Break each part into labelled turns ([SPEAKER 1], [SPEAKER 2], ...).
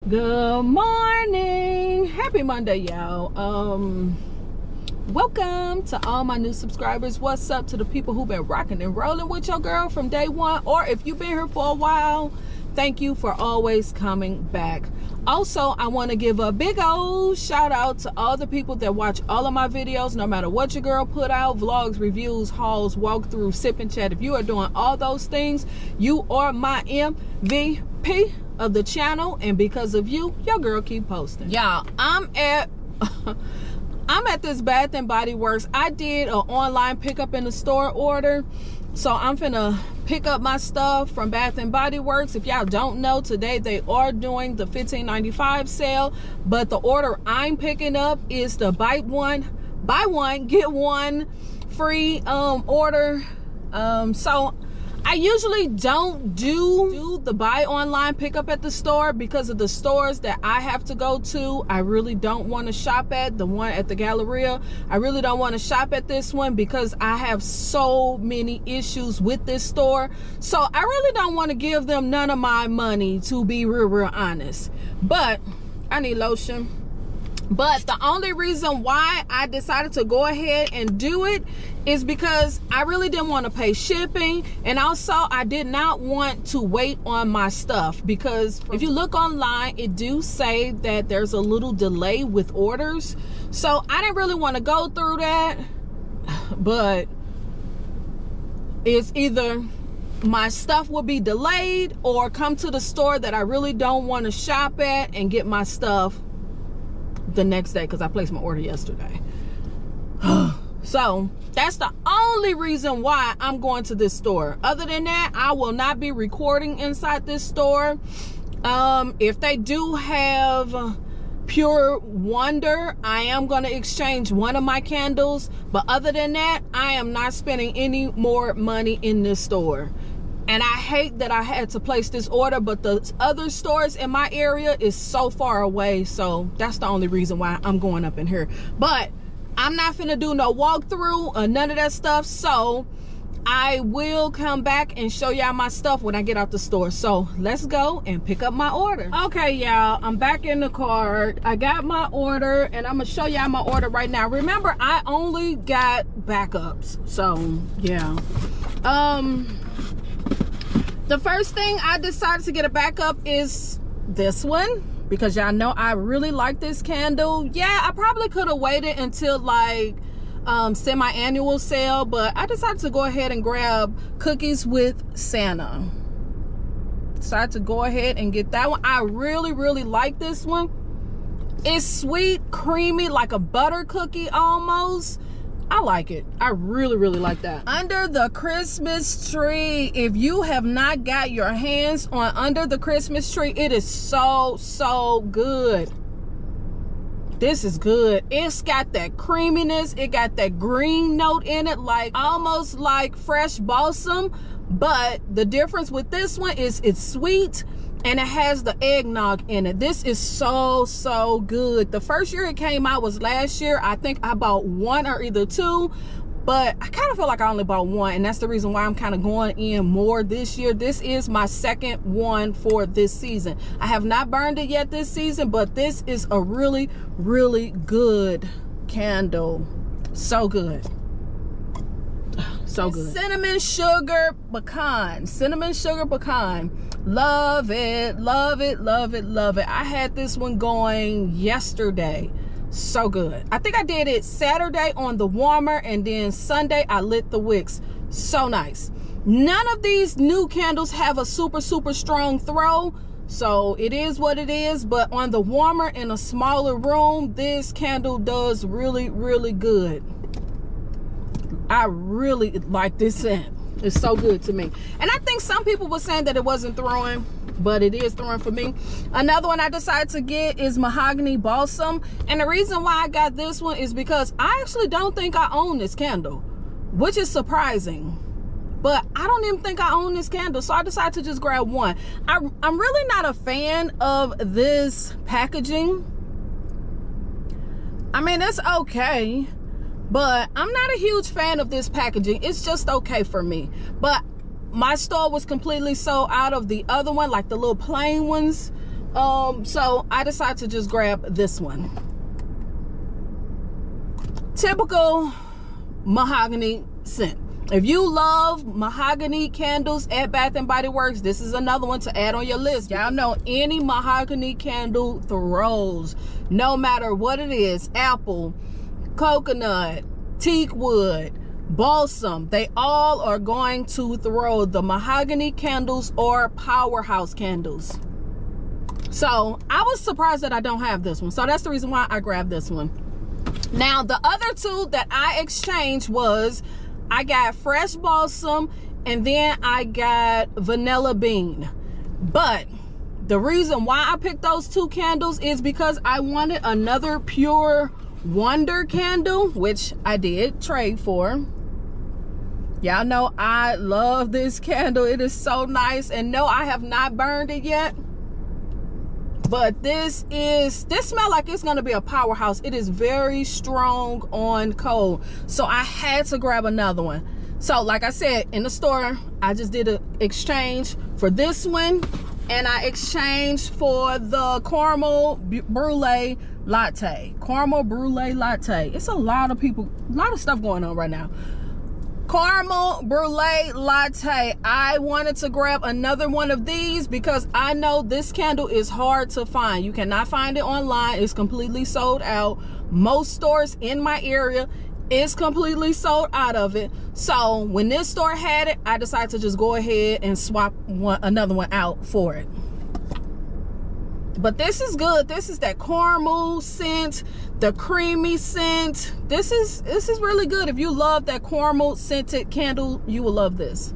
[SPEAKER 1] Good morning, happy Monday, y'all. Welcome to all my new subscribers. What's up to the people who've been rocking and rolling with your girl from day one, or if you've been here for a while, thank you for always coming back. Also, I want to give a big old shout out to all the people that watch all of my videos, no matter what your girl put out, vlogs, reviews, hauls, walkthrough, sip and chat. If you are doing all those things, you are my MVP of the channel, and because of you, your girl keep posting. Y'all, I'm at this Bath and Body Works. I did an online pickup in the store order, so I'm finna pick up my stuff from Bath and Body Works. If y'all don't know, today they are doing the $15.95 sale, but the order I'm picking up is the buy one get one free order. So I usually don't do the buy online pickup at the store because of the stores that I have to go to. I really don't want to shop at the one at the Galleria. I really don't want to shop at this one because I have so many issues with this store. So I really don't want to give them none of my money, to be real honest. But I need lotion. But the only reason why I decided to go ahead and do it is because I really didn't want to pay shipping, and also I did not want to wait on my stuff, because if you look online, it do say that there's a little delay with orders. So I didn't really want to go through that, but it's either my stuff will be delayed or come to the store that I really don't want to shop at and get my stuff the next day, because I placed my order yesterday. So that's the only reason why I'm going to this store. Other than that, I will not be recording inside this store. If they do have Pure Wonder, I am going to exchange one of my candles, but other than that, I am not spending any more money in this store. And I hate that I had to place this order, but the other stores in my area is so far away. So that's the only reason why I'm going up in here. But I'm not finna do no walkthrough or none of that stuff. So I will come back and show y'all my stuff when I get out the store. So let's go and pick up my order. Okay, y'all, I'm back in the car. I got my order, and I'm gonna show y'all my order right now. Remember, I only got backups. So yeah. The first thing I decided to get a backup is this one, because y'all know I really like this candle. Yeah, I probably could have waited until like semi-annual sale, but I decided to go ahead and grab Cookies with Santa. Decided to go ahead and get that one. I really like this one. It's sweet, creamy, like a butter cookie almost. I like it. I really like that. Under the Christmas Tree. If you have not got your hands on Under the Christmas Tree, it is so good. This is good. It's got that creaminess. It got that green note in it, like almost like fresh balsam. But the difference with this one is it's sweet, and it has the eggnog in it. This is so good. The first year it came out was last year. I think I bought one or either two, but I kind of feel like I only bought one, and that's the reason why I'm kind of going in more this year. This is my second one for this season. I have not burned it yet this season, but this is a really good candle. So good. So good. Cinnamon sugar pecan. Love it. I had this one going yesterday. So good. I think I did it Saturday on the warmer, and then Sunday I lit the wicks. So nice. None of these new candles have a super strong throw, so it is what it is. But on the warmer in a smaller room, this candle does really good. I really like this scent. It's so good to me. And I think some people were saying that it wasn't throwing, but it is throwing for me. Another one I decided to get is Mahogany Balsam. And the reason why I got this one is because I actually don't think I own this candle, which is surprising. But I don't even think I own this candle, so I decided to just grab one. I'm really not a fan of this packaging. I mean, it's okay, but I'm not a huge fan of this packaging. It's just okay for me. But my store was completely sold out of the other one, like the little plain ones. So I decided to just grab this one. Typical mahogany scent. If you love mahogany candles at Bath and Body Works, this is another one to add on your list. Y'all know any mahogany candle throws, no matter what it is, apple, coconut, teak wood, balsam, they all are going to throw. The mahogany candles or powerhouse candles. So I was surprised that I don't have this one. So that's the reason why I grabbed this one. Now the other two that I exchanged was, I got fresh balsam and then I got vanilla bean. But the reason why I picked those two candles is because I wanted another Pure Wonder candle, which I did trade for. Y'all know I love this candle. It is so nice. And no, I have not burned it yet. But this smells like it's gonna be a powerhouse. It is very strong on cold. So I had to grab another one. So like I said, in the store, I just did an exchange for this one. And I exchanged for the caramel brulee latte. Caramel brulee latte. It's a lot of stuff going on right now. Caramel brulee latte. I wanted to grab another one of these because I know this candle is hard to find. You cannot find it online. It's completely sold out. Most stores in my area is completely sold out of it. So when this store had it, I decided to just go ahead and swap another one out for it. But this is good. This is that caramel scent, the creamy scent. This is really good. If you love that caramel scented candle, you will love this.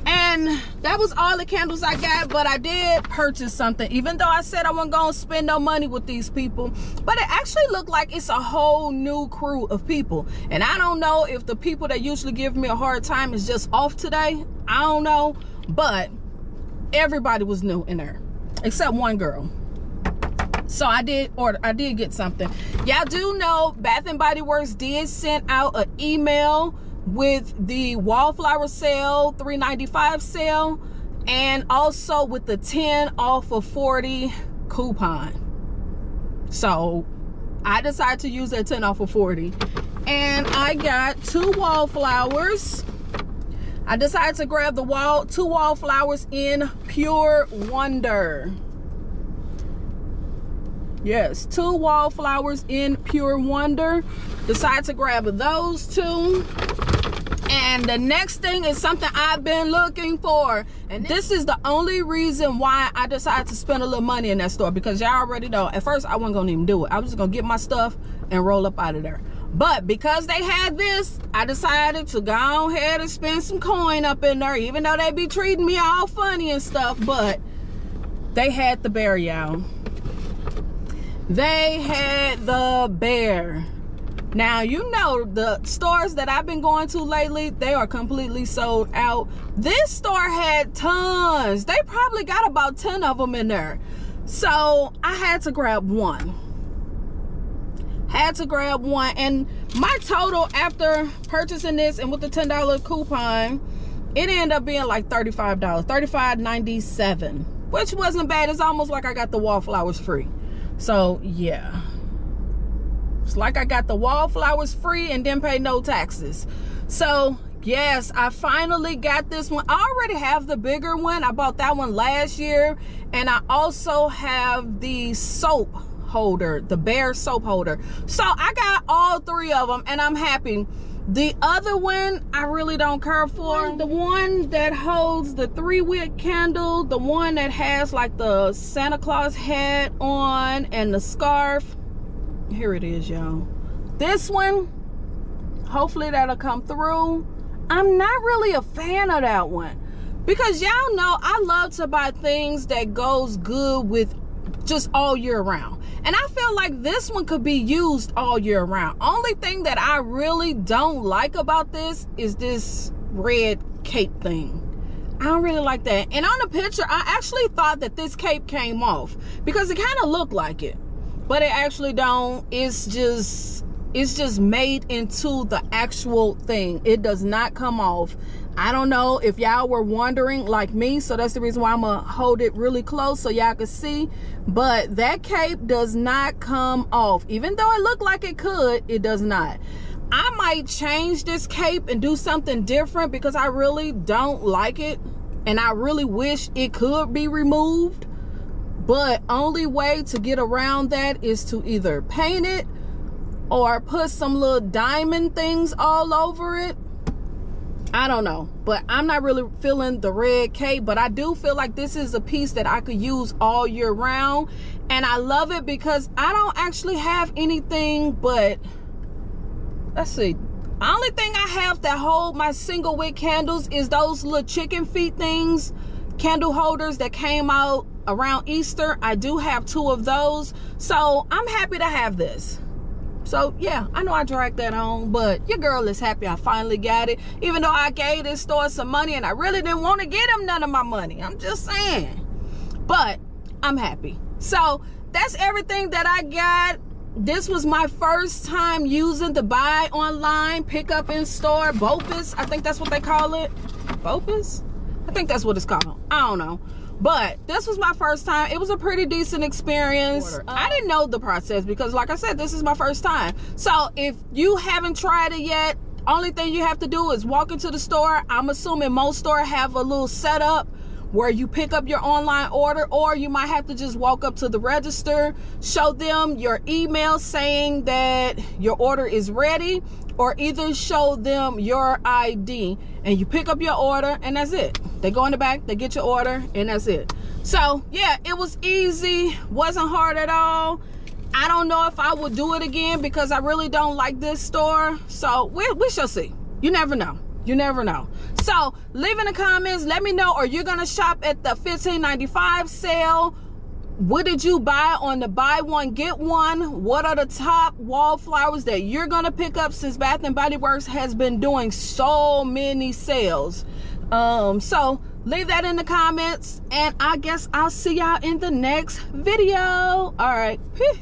[SPEAKER 1] And that was all the candles I got, but I did purchase something, even though I said I wasn't gonna spend no money with these people. But it actually looked like it's a whole new crew of people. And I don't know if the people that usually give me a hard time is just off today. I don't know, but everybody was new in there. Except one girl. So I did get something. Y'all do know Bath and Body Works did send out an email with the wallflower sale, $3.95 sale, and also with the 10 off of 40 coupon. So I decided to use that 10 off of 40. And I got 2 wallflowers. I decided to grab the 2 wallflowers in Pure Wonder. Yes, 2 wallflowers in Pure Wonder. Decided to grab those 2. And the next thing is something I've been looking for. And this is the only reason why I decided to spend a little money in that store. Because y'all already know, at first I wasn't gonna even do it. I was just gonna get my stuff and roll up out of there. But because they had this, I decided to go ahead and spend some coin up in there, even though they be treating me all funny and stuff. But they had the bear, y'all. They had the bear. Now, you know, the stores that I've been going to lately, they are completely sold out. This store had tons. They probably got about 10 of them in there. So I had to grab one. And my total after purchasing this and with the $10 coupon, it ended up being like $35, $35.97, which wasn't bad. It's almost like I got the wallflowers free. So yeah, it's like I got the wallflowers free and didn't pay no taxes. So yes, I finally got this one. I already have the bigger one. I bought that one last year. And I also have the soap holder, the bear soap holder. So I got all 3 of them and I'm happy. The other one I really don't care for. The one that holds the 3-wick candle, the one that has like the Santa Claus hat on and the scarf. Here it is, y'all. This one, hopefully that'll come through. I'm not really a fan of that one because y'all know I love to buy things that goes good with just all year round. And I feel like this one could be used all year round. Only thing that I really don't like about this is this red cape thing. I don't really like that. And on the picture, I actually thought that this cape came off because it kind of looked like it. But it actually don't. It's just It's just made into the actual thing. It does not come off. I don't know if y'all were wondering like me, so that's the reason why I'm gonna hold it really close so y'all can see. But that cape does not come off. Even though it looked like it could, it does not. I might change this cape and do something different because I really don't like it, and I really wish it could be removed. But only way to get around that is to either paint it or put some little diamond things all over it. I don't know, but I'm not really feeling the red cape, but I do feel like this is a piece that I could use all year round. And I love it because I don't actually have anything but, let's see, the only thing I have that hold my single wick candles is those little chicken feet things, candle holders that came out around Easter. I do have 2 of those, so I'm happy to have this. So yeah, I know I dragged that on, but your girl is happy I finally got it, even though I gave this store some money and I really didn't want to get them none of my money. I'm just saying, but I'm happy. So that's everything that I got. This was my first time using the buy online, pick up in store, BOPIS. I think that's what they call it. BOPIS? I think that's what it's called. I don't know. But this was my first time. It was a pretty decent experience. I didn't know the process because, like I said, this is my first time. So if you haven't tried it yet, only thing you have to do is walk into the store. I'm assuming most stores have a little setup where you pick up your online order, or you might have to just walk up to the register, show them your email saying that your order is ready, or either show them your ID and you pick up your order, and that's it. They go in the back, they get your order, and that's it. So yeah, it was easy, wasn't hard at all. I don't know if I would do it again because I really don't like this store. So we shall see. You never know. You never know. So leave in the comments, let me know, are you gonna shop at the $15.95 sale? What did you buy on the buy one get one? What are the top wallflowers that you're gonna pick up since Bath and Body Works has been doing so many sales? So leave that in the comments, and I guess I'll see y'all in the next video. All right, peace.